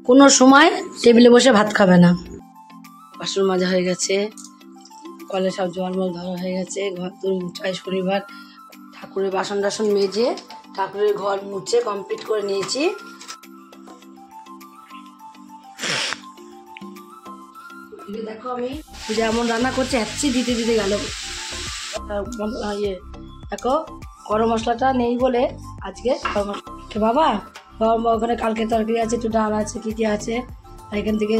কোনো সময় টেবিলে বসে ভাত খাবে না। বাসন মাজা হয়ে গেছে, কলে সব জলমল ধরা হয়ে গেছে, ঘর তোর মুছাই শনিবার ঠাকুরের বাসন টাসন মেজে ঠাকুরের ঘর মুছে কমপ্লিট করে নিয়েছি। দেখো আমি যেমন রান্না করছি হ্যাচি দিতে দিতে গেল। দেখো গরম মশলাটা নেই বলে আজকে বাবা ওখানে কালকে তরকারি আছে, একটু ডাল আছে, কি কি আছে, এখান থেকে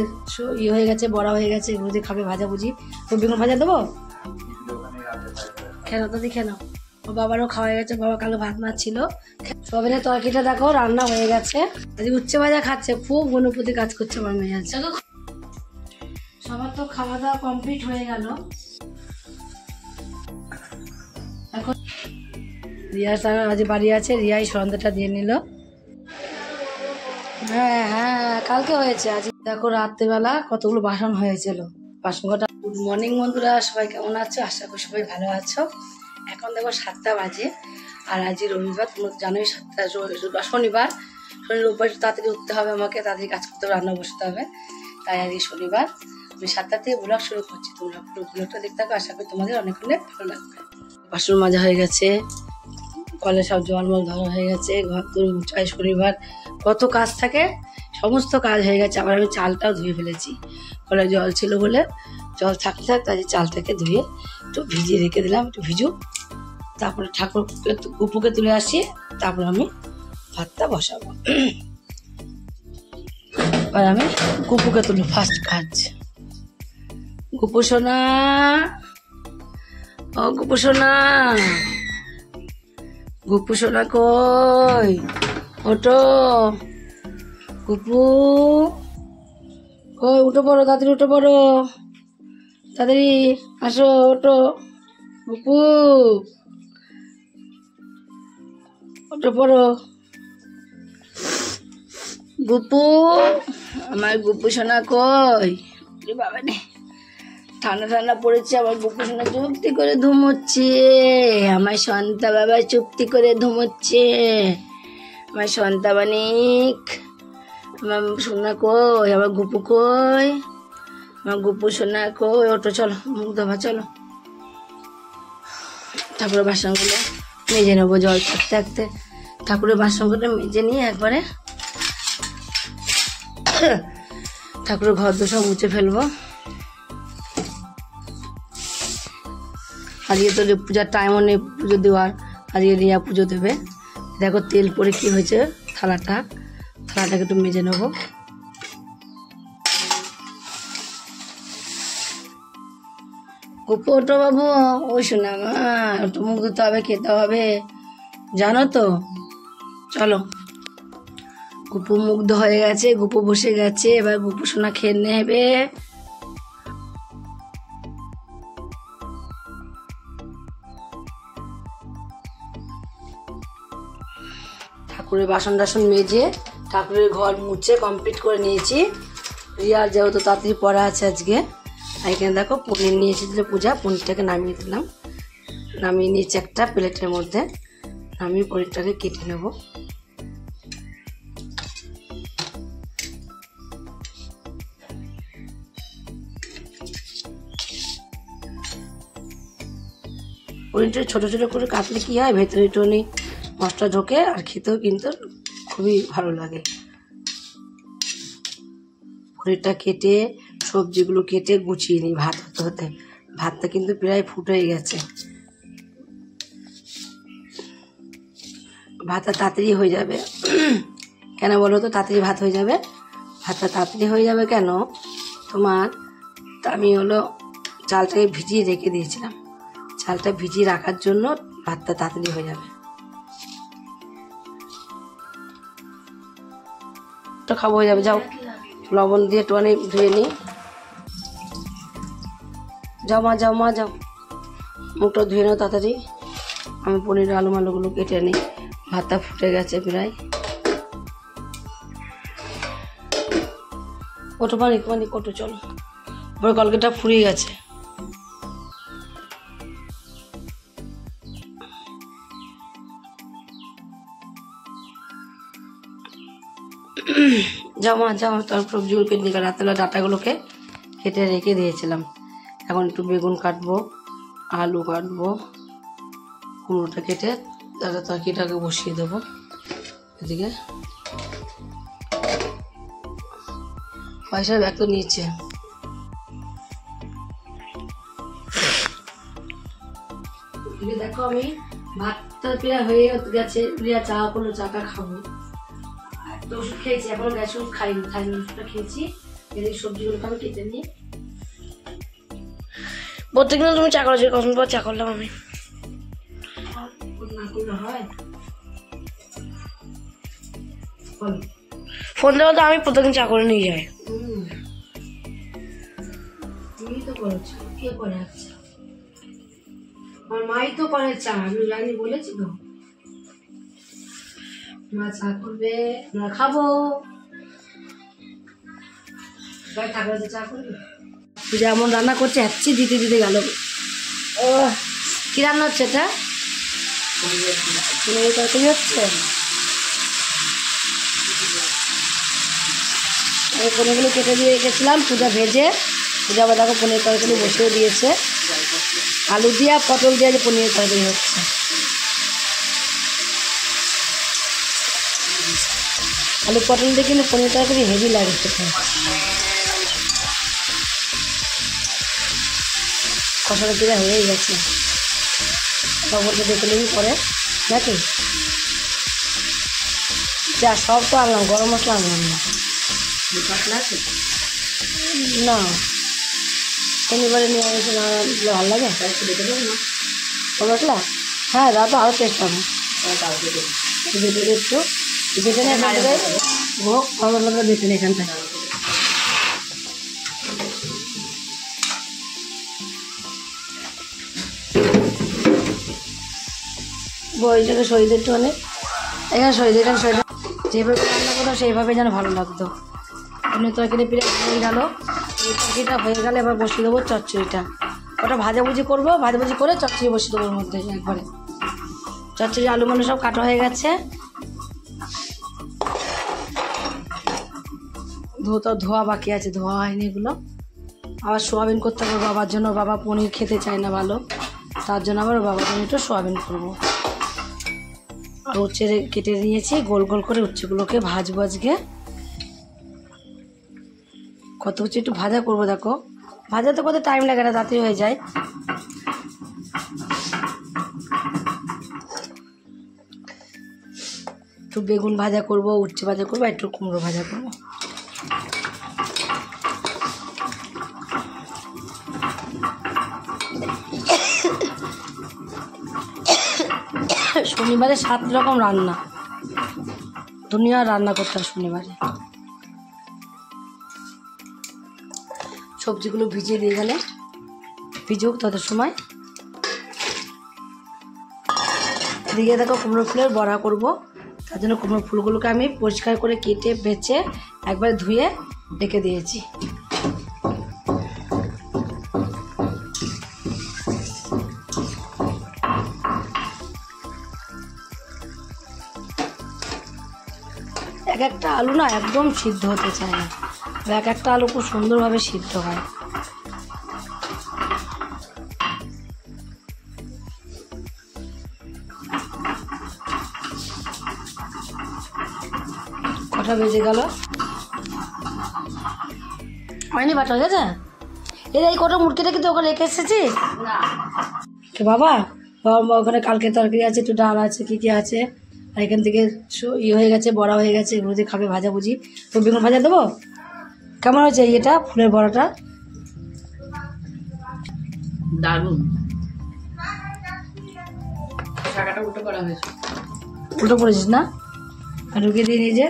ইয়ে হয়ে গেছে, বড়া হয়ে গেছে, এগুলো দিয়ে খাবে ভাজা ভুজি। তো বেগুন ভাজা দেবো কেন দাদি কেন? ও বাবারও খাওয়া হয়ে গেছে, বাবা কালো ভাত মাছ ছিল। সবিনের তরকারিটা দেখো রান্না হয়ে গেছে, আজকে উচ্ছে ভাজা খাচ্ছে, খুব অনুপতি কাজ করছে আমার মেয়ে। আছে সবার তো খাওয়া দাওয়া কমপ্লিট হয়ে গেল। এখন রিয়ার আজ বাড়ি আছে, রিয়াই সন্ধ্যাটা দিয়ে নিল। হ্যাঁ হ্যাঁ কালকে হয়েছে। আজ দেখো রাত্রেবেলা কতগুলো বাসন হয়েছিল, বাসন কটা। গুড মর্নিং বন্ধুরা, সবাই কেমন আছো? আশা করি সবাই ভালো আছো। এখন দেখো 7টা বাজে, আর আজ রবিবার, তোমরা জানোই 7টা শনিবার। রবিবার তাড়াতাড়ি উঠতে হবে আমাকে, তাড়াতাড়ি কাজ করতে হবে, রান্না বসতে হবে। তাই আজকে শনিবার আমি 7টা থেকে ব্লগ শুরু করছি। তোমরা পুরো ব্লগটা দেখতে থাকো, আশা করি তোমাদের অনেক অনেক ভালো লাগবে। বাসন মাজা হয়ে গেছে, কলে সব জলমল ধরা হয়ে গেছে, ঘর তোর মুছাই শনিবার কত কাজ থাকে, সমস্ত কাজ হয়ে গেছে। আবার আমি চালটাও ধুয়ে ফেলেছি, কলে জল ছিল বলে, জল থাকতে থাকতে আজ চালটাকে ধুয়ে একটু ভিজিয়ে রেখে দিলাম, একটু ভিজুক। তারপরে ঠাকুরকে গুপুকে তুলে আসি, তারপর আমি ভাতটা বসাবো। এবার আমি গুপুকে তুলি, ফার্স্ট কাজ। গুপু সোনা, ও গুপু সোনা, গুপু সোনা কই? ওঠো গুপু, কই? উঠে পড়ো তাড়াতাড়ি, উঠে পড়ো তাড়াতাড়ি, আসো ওঠো গুপু, উঠে পড়ো গুপু, আমার গুপু সোনা কই? বাবা নে, ঠান্ডা ঠান্ডা পড়েছে, আমার গুপু সোনা চুপটি করে ঘুমোচ্ছে, আমার সন্তা বাবা চুপটি করে ঘুমোচ্ছে, আমার সন্তা বানিক। আমার সোনা কই? আমার গুপু কই? আমার গুপু সোনা কই? ওঠো চলো, মুখ ধোবা চলো। ঠাকুরের বাসনগুলো মেজে নেবো, জল থাকতে থাকতে ঠাকুরের বাসনগুলো মেজে নিয়ে একবারে ঠাকুরের ঘর তো সব মুছে ফেলবো। আজকে তো পূজার টাইমও নেই পুজো দেওয়ার, আজকে রিয়া পুজো দেবে। দেখো তেল পরে কি হয়েছে থালাটাকে একটু মেজে নেবো। গুপু ওঠো বাবু, ওই শোনা মা, একটু মুখ ধুতে হবে, খেতে হবে, জানো তো। চলো, গুপু মুগ্ধ হয়ে গেছে, গুপু বসে গেছে, এবার গুপু সোনা খেয়ে নেবে। ঠাকুরের বাসন টাসন মেজে ঠাকুরের ঘর মুছে কমপ্লিট করে নিয়েছি। রিয়ার যেহেতু তাড়াতাড়ি পড়া আছে আজকে, এখানে দেখো পনির নিয়ে এসেছিল পূজা, পনিরটাকে নামিয়ে দিলাম, নামিয়ে নিয়েছি একটা প্লেটের মধ্যে, নামিয়ে পনিরটাকে কেটে নেব। পনিরটা ছোট ছোট করে কাটলে কি হয়, ভেতরে একটু মশলা ঢোকে, আর খেতেও কিন্তু খুবই ভালো লাগে। পনিরটা কেটে সবজিগুলো কেটে গুছিয়ে নিই ভাত হতে হতে। ভাতটা কিন্তু প্রায় ফুট হয়ে গেছে, ভাতটা তাড়াতাড়ি হয়ে যাবে। কেন বলো তো তাড়াতাড়ি ভাত হয়ে যাবে? ভাতটা তাড়াতাড়ি হয়ে যাবে কেন তোমার, আমি হলো চালটাকে ভিজিয়ে রেখে দিয়েছিলাম, চালটা ভিজিয়ে রাখার জন্য ভাতটা তাড়াতাড়ি হয়ে যাবে। তো খাবো হয়ে যাবে, যাও লবণ দিয়ে একটুখানি ধুয়ে নিই। যাও মা, যাও মা, যাও মুখটা ধুয়ে নাও তাড়াতাড়ি। আমি পনির আলু মালুগুলো কেটে নিই, ভাতটা ফুটে গেছে প্রায়। ওঠো পানি পানি ওঠো, চলো, বড় কলকাটা ফুরিয়ে গেছে। জমা জমা তোর সবজিগুলো কেটে নিয়ে রাতেবেলা ডাটাগুলোকে কেটে রেখে দিয়েছিলাম। এখন একটু বেগুন কাটবো, আলু কাটবো, কুমড়োটা কেটে তাহলে তরকারিটাকে বসিয়ে দেবো। এদিকে পয়সার ব্যাগ তো নিচে। দেখো আমি ভাতটা প্রিয়া হয়ে গেছে, প্রিয়া চা করলো, চাটা খাবো। তো ওষুধ খেয়েছি, এখন গ্যাস ওষুধ খাইনি, ওষুধটা খেয়েছি। এদিকে সবজিগুলোকে আমি কেটে নিই। প্রত্যেকদিন তুমি চা করো, কখন পর চা করলাম আমি, না করলে হয়? ফোন দেওয়া তো আমি প্রত্যেকদিন চা করে নিয়ে যাই। তুমি তো করেছো, কে করে? আচ্ছা, আমার মাই তো করে চা, আমি জানি, বলেছি তো। মা চা করবে, আমরা খাবো। ঠাকুর চা করবে, পূজা এমন রান্না করছে, হ্যাচ্ছি দিতে দিতে গেল। কি রান্না হচ্ছে এটা? পনিরের তরকারি হচ্ছে। আমি পনিরগুলো কেটে দিয়ে রেখেছিলাম, পূজা ভেজে, পূজা আবার দেখো পনির তরকারি বসিয়ে দিয়েছে। আলু দিয়ে পটল দিয়ে যে পনিরের তরকারি হচ্ছে। আলু পটল দিয়ে কিন্তু পনির তরকারি হেভি লাগে খেতে। কষানো পিঠা হয়েই গেছে, খবরটা দেখে নিবি পরে নাকি? যা সব তো আনলাম, গরম মশলা আনলাম না। না শনিবারে নিয়ে আসে না, ভালো লাগে মশলা। হ্যাঁ দাদা তো আরও টেস্ট হবে। একটু বেটে নিয়ে এখান থেকে হোক, মশলাটা বেটে নিই এখান থেকে। বইটাকে সরিয়ে একটু অনেক, এখানে সরিয়ে এখানে সরিয়ে, যেভাবে রান্না করতো সেইভাবে যেন ভালো লাগতো। এমনি তরকারি প্রায় হয়ে গেল, এই তরকারিটা হয়ে গেলে এবার বসিয়ে দেবো চচ্চড়িটা। ওটা ভাজাভুজি করবো, ভাজাভুজি করে চচ্চড়ি বসিয়ে দেবো ওর মধ্যে একবারে। চচ্চড়ি আলু মানে সব কাটা হয়ে গেছে, ধোয়া বাকি আছে, ধোয়া হয়নি এগুলো। আবার সোয়াবিন করতে হবে বাবার জন্য, বাবা পনির খেতে চায় না ভালো, তার জন্য আবার বাবার জন্য একটু সোয়াবিন করবো। আর উচ্ছে কেটে নিয়েছি, গোল গোল করে উচ্ছেগুলোকে ভাজবো আজকে। কত উচ্ছে একটু ভাজা করবো, দেখো ভাজাতে কত টাইম লাগে না, তাড়াতাড়ি হয়ে যায়। একটু বেগুন ভাজা করবো, উচ্ছে ভাজা করবো, একটু কুমড়ো ভাজা করবো। শনিবারে 7 রকম রান্না, দুনিয়া রান্না করতে হয় শনিবারে। সবজিগুলো ভিজিয়ে দিয়ে গেলে ভিজুক তত সময়। এদিকে দেখো কুমড়ো ফুলের বড়া করব, তার জন্য কুমড়ো ফুলগুলোকে আমি পরিষ্কার করে কেটে বেছে একবার ধুয়ে রেখে দিয়েছি। এক একটা আলু না একদম সিদ্ধ হতে চায় না, এক একটা আলু খুব সুন্দরভাবে সিদ্ধ হয়। কটা বেজে গেল, হয়নি বাটা হয়ে গেছে। এই কটা মুরগিটা কিন্তু ওখানে রেখে এসেছি বাবা, ওখানে কালকে তরকারি আছে, একটু ডাল আছে, কী কী আছে, আর এখান থেকে হয়ে গেছে, বড়া হয়ে গেছে, এগুলো দিয়ে খাবে ভাজাভুজি। তো বেগুন ভাজা দেবো। কেমন হয়েছে এটা ফুলের বড়াটা? দারুণ। শাকাটা উল্টো করা হয়েছে, উল্টো করেছিস না? আর ঢুকিয়ে দিয়ে নিজে,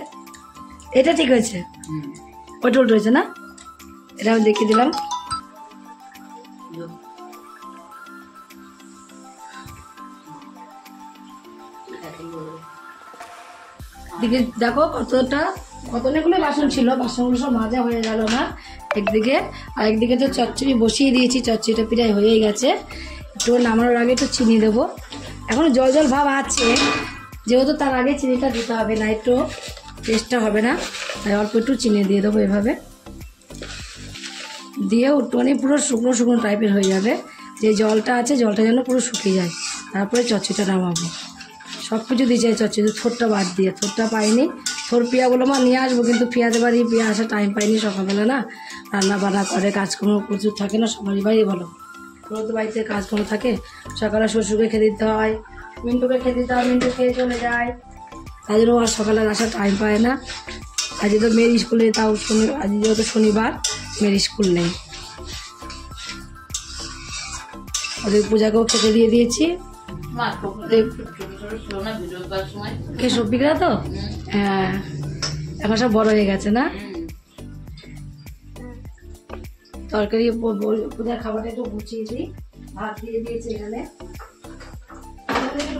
এটা ঠিক হয়েছে, ওইটা উল্টো হয়েছে না? এটা আমি দেখিয়ে দিলাম। দিকে দেখো কতগুলো বাসন ছিল, বাসনগুলো সব মাজা হয়ে গেল না একদিকে, আর একদিকে তো চচ্চড়ি বসিয়ে দিয়েছি, চচ্চড়িটা প্রায় হয়েই গেছে। একটু নামানোর আগে একটু চিনি দেবো, এখনো জল জল ভাব আছে, যেহেতু তার আগে চিনিটা দিতে হবে না, একটু টেস্টটা হবে না, তাই অল্প একটু চিনি দিয়ে দেবো এভাবে দিয়ে একটুখানি পুরো শুকনো শুকনো টাইপের হয়ে যাবে। যে জলটা আছে জলটা যেন পুরো শুকিয়ে যায়, তারপরে চচ্চড়িটা নামাবো। সব কিছু দিয়েছে চচ্চড়ি, থোরটা বাদ দিয়ে, থোরটা পাইনি। থোর পিয়াগুলো মা নিয়ে আসবো, কিন্তু পিয়াতে বাড়ি পিয়া আসার টাইম পাইনি সকালবেলা না, রান্না বান্না করে কাজকর্ম প্রচুর থাকে না সবারই বাড়ি, বলো পুরো তো বাড়িতে কাজকর্ম থাকে। সকালে শ্বশুরকে খেতে দিতে হয়, মিন্টুকে খেতে দিতে হয়, মিন্টু খেয়ে চলে যায়, তাই জন্য আর সকালে আসার টাইম পায় না। আজকে তো মেয়ের স্কুলে, তাও আজ যেহেতু শনিবার মেয়ের স্কুল নেই, ওদের পূজাকেও খেতে দিয়ে দিয়েছি। কে সব্বিকরা তো হ্যাঁ এখন সব বড় হয়ে গেছে না। তরকারি পূজার খাবারটা একটু গুছিয়ে দিই, ভাত দিয়ে দিয়েছি এখানে।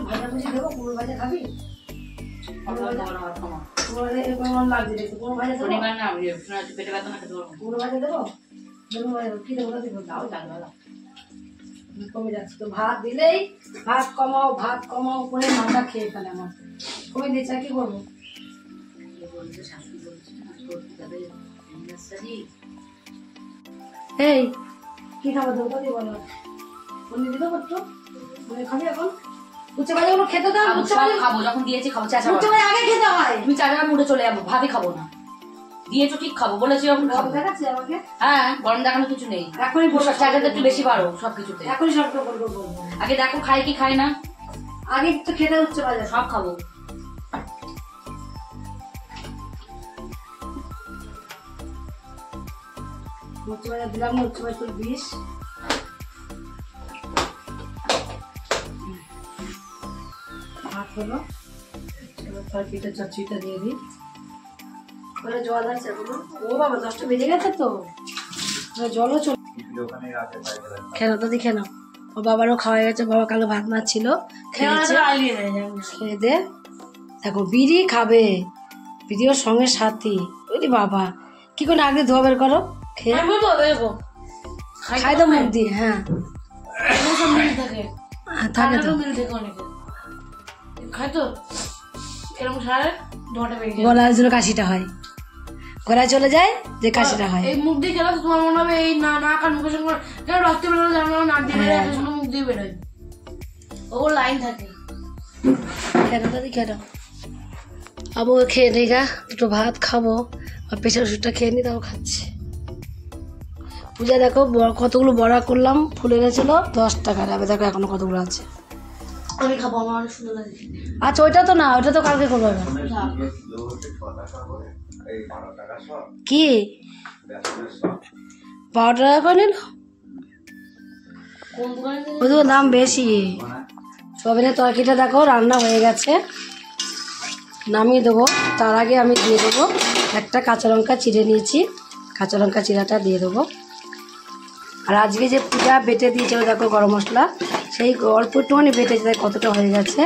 ভাজা ভুজি দেবো, কুমড়ো ভাজা খাবি? কুমড়ো ভাজা দেবো, কি দেবো কমে যাচ্ছে তো, ভাত দিলেই ভাত কমাও ভাত কমাও করে মাথা খেয়ে ফেলে আমার, কমে দিচ্ছে আর কি করবো। এই কি খাবার দেবো তাদের বলো, পনির দিতে পারতো খাবি এখন? উচ্চ বাজে গুলো খেতে দাও, উচ্চ বাজে খাবো, যখন দিয়েছি খাবো, উচ্চ বাজে আগে খেতে হয়। তুমি চাটা মুড়ে চলে যাবো, ভাবি খাবো না, দিয়েছো ঠিক খাবো বলেছি, যখন খাবো দেখাচ্ছি আমাকে। হ্যাঁ গরম দেখানো কিছু নেই, এখনই বসে চাটাতে একটু বেশি পারো সবকিছুতে, এখনই সবটা বলবো। আগে দেখো খাই কি খাই না, আগে তো খেতে উচ্চ বাজে সব খাবো। উচ্চ বাজে দিলাম, উচ্চ বাজে 20 ভাত হলো, তরকারিটা চচ্চড়িটা দিয়ে দিই। জল আছে ও বাবা, 10টা বেজে গেছে তো, জলও চলে খেলো তো দেখে নাও। ও বাবারও খাওয়া গেছে, বাবা কালো ভাত মাছ ছিল খেয়ে দে। দেখো বিড়ি খাবে, বিড়ি ওর সঙ্গে সাথী, ওই বাবা কি করে আগে ধোয়া বের করো, খেয়ে খাই তো মুখ দিয়ে। হ্যাঁ থাকে তো, গলার জন্য কাশিটা হয়, গলায় চলে যায় যে কাশিটা হয়। এই মুখ দিয়ে খেলা তোমার মনে হবে এই নাক আর মুখের সঙ্গে রক্ত বেরোলো, যেমন নাক দিয়ে বেরোয় মুখ দিয়ে বেরোয়, ও লাইন থাকে। কেন দাদি কেন আবু খেয়ে নেই গা, দুটো ভাত খাবো আর প্রেশার ওষুধটা খেয়ে নি, তাও খাচ্ছি। পূজা দেখো কতগুলো বড়া করলাম, ফুলে গেছিল 10 টাকার, আবে দেখো এখনো কতগুলো আছে। আমি খাবো, আমার অনেক সুন্দর লাগে। আচ্ছা ওইটা তো না, ওইটা তো কালকে করবো। কি 12 টাকা করে নিল, ওদের দাম বেশি। সবিনের তরকারিটা দেখো রান্না হয়ে গেছে, নামিয়ে দেবো। তার আগে আমি দিয়ে দেবো একটা কাঁচা লঙ্কা চিড়ে নিয়েছি, কাঁচা লঙ্কা চিড়াটা দিয়ে দেবো। আর আজকে যে পূজা বেটে দিয়েছিল দেখো গরম মশলা, সেই অল্প একটুখানি বেটেছে, কতটা হয়ে গেছে,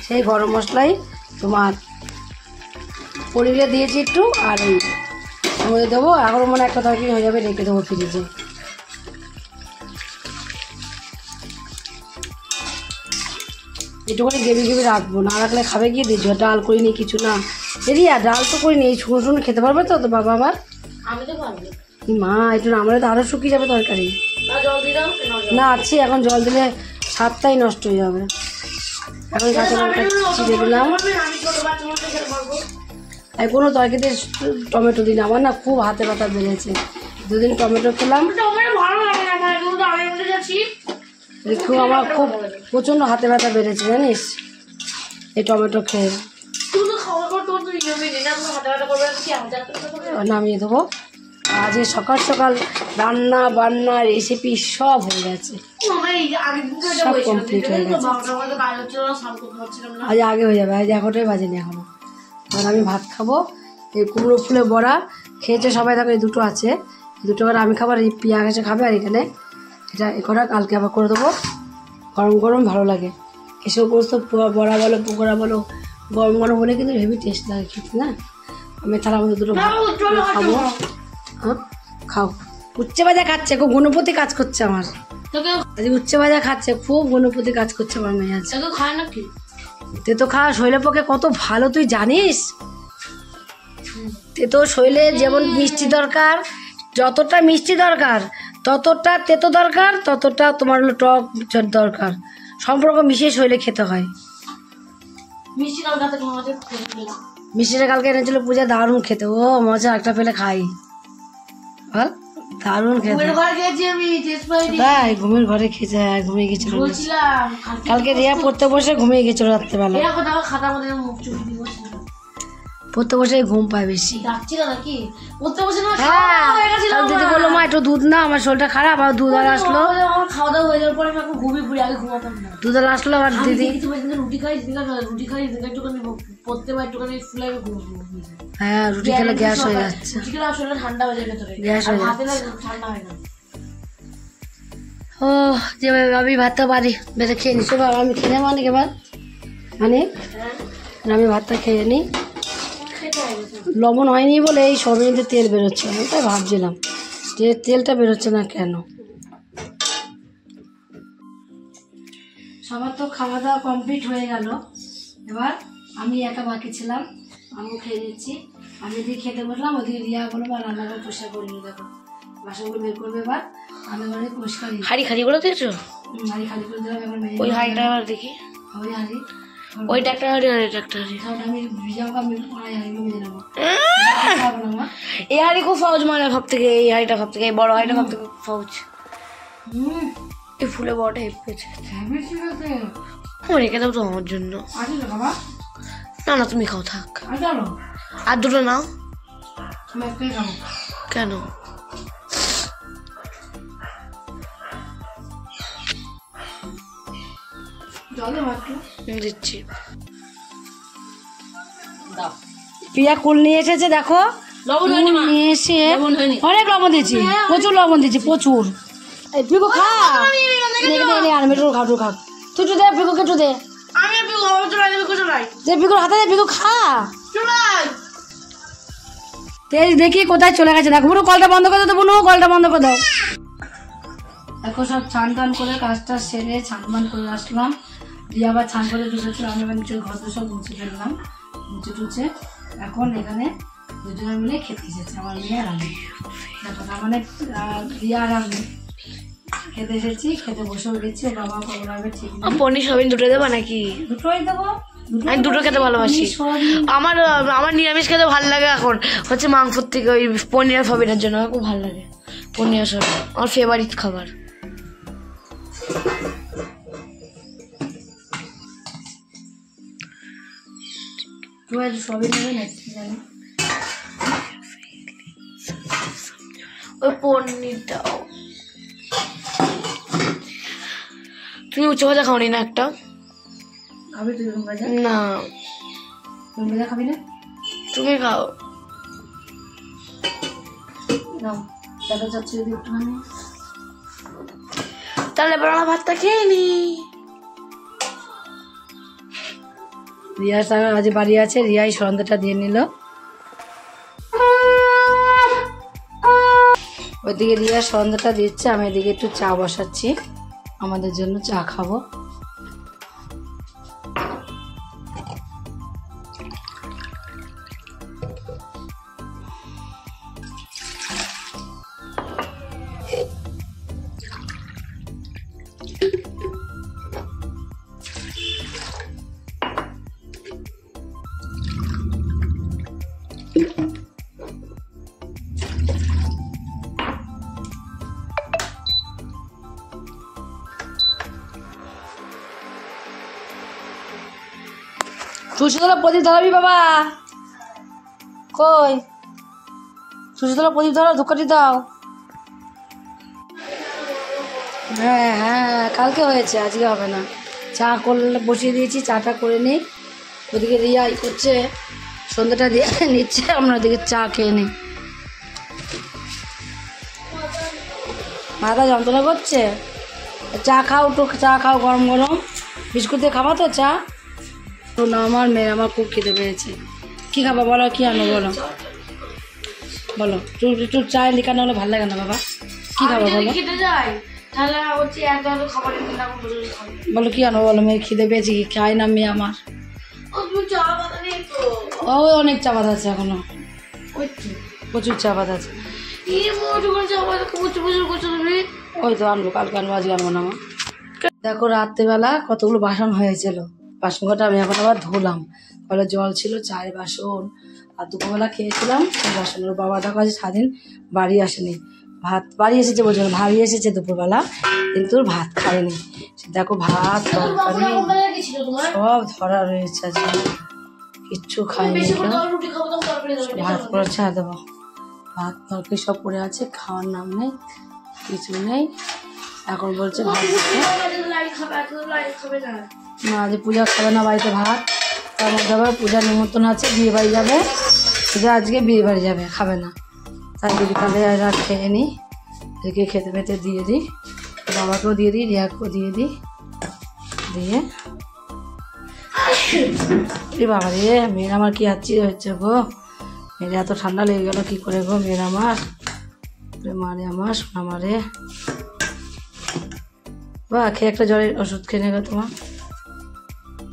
সেই গরম মশলাই তোমার পরিলে দিয়েছি একটু, আর এই মধ্যে দেবো। এখন মনে একটা তরকারি হয়ে যাবে, রেখে দেবো ফ্রিজে। একটুখানি গ্রেভি গ্রেভি রাখবো, না রাখলে খাবে গিয়ে দিয়েছো। ডাল করিনি কিছু না, এরিয়া ডাল তো করিনি, এই শুকনো শুকনো খেতে পারবে তো তো বাবা আবার? আমি তো পারবো মা, একটু নামলে তো আরো শুকিয়ে যাবে তরকারি। না আছে, এখন জল দিলে স্বাদটাই নষ্ট হয়ে যাবে। এখন কাঁচা লঙ্কা চিড়ে দিলাম, কোনো তরকারিতে টমেটো দিন, আমার না খুব হাতে ব্যথা বেড়েছে, 2 দিন টমেটো খেলাম, খুব আমার খুব প্রচন্ড হাতে ব্যথা বেড়েছে জানিস এই টমেটো খেয়ে। নামিয়ে দেবো। আজ সকাল সকাল রান্না বান্না রেসিপি সব হয়ে গেছে, সব কমপ্লিট হয়ে গেছে। আজ আগে হয়ে যাবে, আজ 11টাই বাজেনি এখনো। আর আমি ভাত খাবো, এই কুমড়ো ফুলে বড়া খেয়েছে সবাই, দেখো এই দুটো আছে, দুটো করে আমি খাবার, এই পিয়া গেছে খাবে, আর এখানে এটা এ করা কালকে আবার করে দেবো। গরম গরম ভালো লাগে, এসব করছো বড়া বলো পকোড়া বলো, গরম গরম হলে কিন্তু হেভি টেস্ট লাগে খেতে না। আমি থালার মধ্যে দুটো খাবো। হ্যাঁ খাও। উচ্চে ভাজা খাচ্ছে, খুব গণপতি কাজ করছে আমার, উচ্চে ভাজা খাচ্ছে, খুব গণপতি কাজ করছে আমার মেয়ে। আছে খায় নাকি? তুই তো খা, শরীরের পক্ষে কত ভালো তুই জানিস, তেতো শরীরে যেমন মিষ্টি দরকার, যতটা মিষ্টি দরকার ততটা তেতো দরকার, ততটা তোমার হলো টক দরকার। সম্পর্ক মিশিয়ে শরীরে খেতে হয়। মিষ্টিটা কালকে এনেছিল পূজা, দারুণ খেতে। ও মজা, একটা পেলে খাই। বল, দারুণ খেতে। তাই ঘুমের ঘরে খেয়েছে। হ্যাঁ, ঘুমিয়ে গেছিল কালকে। রিয়া পড়তে বসে ঘুমিয়ে গেছিল রাত্রেবেলা। পড়তে বসে ঘুম পায় বেশি। দিদি বললো মা একটু দুধ না, আমার শরীরটা খারাপ। আর দুধ আর আসলো, খাওয়া দাওয়া হয়ে যাওয়ার পরে আমি ঘুমিয়ে পড়ি, আগে ঘুমাতাম না। দুধ আর আসলো আর দিদি রুটি খাই, একটুখানি পড়তে বা একটুখানি ফুলে হ্যাঁ, রুটি খেলে গ্যাস হয়ে যাচ্ছে। রুটি খেলে শরীরটা ঠান্ডা হয়ে যায় ভেতরে, গ্যাস হয়ে যাচ্ছে, ঠান্ডা হয় না। ও যেভাবে আমি ভাতটা পারি বেড়ে খেয়ে নিচ্ছি। বাবা আমি খেয়ে নেবো অনেক এবার, মানে আমি ভাতটা খেয়ে নিই। লবণ হয়নি বলে এই সবের তেল বেরোচ্ছে, আমি তাই ভাবছিলাম তেলটা বেরোচ্ছে না কেন। সবার তো খাওয়া দাওয়া কমপ্লিট হয়ে গেল। এবার আমি একা বাকি ছিলাম, আমিও খেয়ে নিচ্ছি। আমি এদিকে খেতে বসলাম, ওদিকে রিয়া বলো বা রান্নাঘর পরিষ্কার করে নিয়ে দেখো, বাসনগুলো বের করবে। এবার রান্নাঘরে পরিষ্কার হাঁড়ি খালি করে দিয়েছো? হাঁড়ি খালি করে দিলাম। এবার ওই হাঁড়িটা আবার দেখি, ওই হাঁড়ি, ওইটা একটা হাঁড়ি আর এটা একটা হাঁড়ি। আমি ভিজাবো, আমি হাঁড়িগুলো ভেজে নেবো। এই হাঁড়ি খুব সহজ মানে সব থেকে, এই হাঁড়িটা সব থেকে, এই বড় হাঁড়িটা সব থেকে সহজ। এই ফুলে বড়টা হেপেছে, রেখে দাও তো আমার জন্য। না না তুমি খাও, থাক। আর দুটো নাও। কেন? দিচ্ছি। প্রিয়া কুল নিয়ে এসেছে, দেখো নিয়ে এসে অনেক লবণ দিয়েছি, প্রচুর লবণ দিয়েছি, প্রচুর। খা তুই দে, পিকুকে একটু দে, পিকুর হাতে দে, পিকু খা। দেখি কোথায় চলে গেছে, দেখো বুনু কলটা বন্ধ করে দাও, বুনু কলটা বন্ধ করে দাও। দেখো সব ছান টান করে কাজটা সেরে ছান টান করে আসলাম। দিয়ে আবার ছান করে ঢুকেছিল, আমি আবার নিচের ঘর সব মুছে ফেললাম, মুছে টুছে। এখন এখানে দুজনে মিলে খেতে এসেছে, আমার মেয়ে আর আমি। দেখো তার মানে রিয়া আর আমি খেতে এসেছি, খেতে বসেও গেছি। ও বাবা কখন হবে ঠিক নেই। পনির সবিন দুটো দেবো নাকি? দুটোই দেবো, আমি দুটো খেতে ভালোবাসি। আমার নিরামিষ খেতে ভালো লাগে এখন, হচ্ছে মাংসর থেকে ওই পনির সবিনের জন্য আমার খুব ভালো লাগে। পনির সবিন আমার ফেভারিট খাবার। সবই নেবে নাকি জানি, ওই পনিরটাও। তুমি উচ্চ ভাজা খাওনি না একটা? খাবি তুই ভাজা? না তুমি ভাজা খাবি না? তুমি খাও। দাদা যাচ্ছে যদি একটুখানি, তাহলে এবার আমার ভাতটা খেয়ে নি। রিয়া আজ বাড়ি আছে, রিয়াই সন্ধ্যাটা দিয়ে নিল। ওইদিকে রিয়া সন্ধ্যাটা দিচ্ছে, আমি এদিকে একটু চা বসাচ্ছি, আমাদের জন্য চা খাবো। তুলসীতলা প্রদীপ ধরাবি বাবা? কই তুলসীতলা প্রদীপ ধরো, ধূপকাঠি দাও। হ্যাঁ হ্যাঁ কালকে হয়েছে, আজকে হবে না। চা করলে বসিয়ে দিয়েছি, চাটা করে নিই। ওদিকে রিয়া করছে, সন্ধ্যাটা দিয়ে নিচ্ছে, আমরা ওদিকে চা খেয়ে নিই। মাথা যন্ত্রণা করছে, চা খাও, একটু চা খাও গরম গরম, বিস্কুট দিয়ে খাবা তো চা? না আমার মেয়ে, আমার খুব খেতে পেয়েছে। কী খাবা বলো, কী আনো বলো, বলো একটু চায় লিখানো হলে ভালো লাগে না বাবা। কী খাবা বলো, বলো কী আনো বলো, মেয়ের খিদে পেয়েছে, কি খায় না মেয়ে আমার। ও অনেক চা পাতা আছে এখনো, প্রচুর চা পাতা আছে। ওই তো আনবো, কালকে আনবো, আজকে আনবো না। দেখো রাত্রেবেলা কতগুলো বাসন হয়েছিল, বাসন কটা আমি এখন আবার ধুলাম। বলে জল ছিল, চায়ের বাসন, আর দুপুরবেলা খেয়েছিলাম সেই বাসনের। বাবা দেখো আজ সারাদিন বাড়ি আসেনি, ভাত বাড়ি এসেছে বলছিল, ভাবি এসেছে দুপুরবেলা, কিন্তু ভাত খায়নি। দেখো ভাত তরকারি সব ধরা রয়েছে, আজকে কিচ্ছু খায়নি, ভাত করেছে দেবো, ভাত তরকারি সব পড়ে আছে, খাওয়ার নাম নেই, কিছু নেই। এখন বলছে ভাত না, আজ পূজা খাবে না বাড়িতে ভাত, তার মধ্যে আবার পূজার নিমন্ত্রণ আছে, বিয়ে বাড়ি যাবে, পূজা আজকে বিয়ে বাড়ি যাবে, খাবে না। তাই যদি তাহলে রাত খেয়ে নিই, এদিকে খেতে পেতে দিয়ে দিই, বাবাকেও দিয়ে দিই, রিয়াকেও দিয়ে দিই, দিয়ে বাবা রে মেয়ের আমার কি আচ্ছি হচ্ছে গো, মেয়ের এত ঠান্ডা লেগে গেল কি করে গো, মেয়ের আমার মারে, আমার সোনা মারে। বা খেয়ে একটা জ্বরের ওষুধ খেয়ে নেবে তোমার,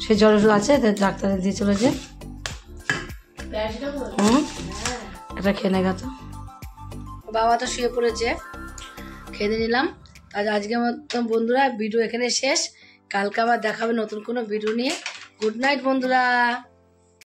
সেই জ্বর ওষুধ আছে ডাক্তারের দিয়ে চলেছে, এটা খেয়ে নেগা তো। বাবা তো শুয়ে পড়েছে, খেয়ে নিলাম। আজ আজকের মতো বন্ধুরা ভিডিও এখানে শেষ, কালকে আবার দেখাবে নতুন কোনো ভিডিও নিয়ে। গুড নাইট বন্ধুরা।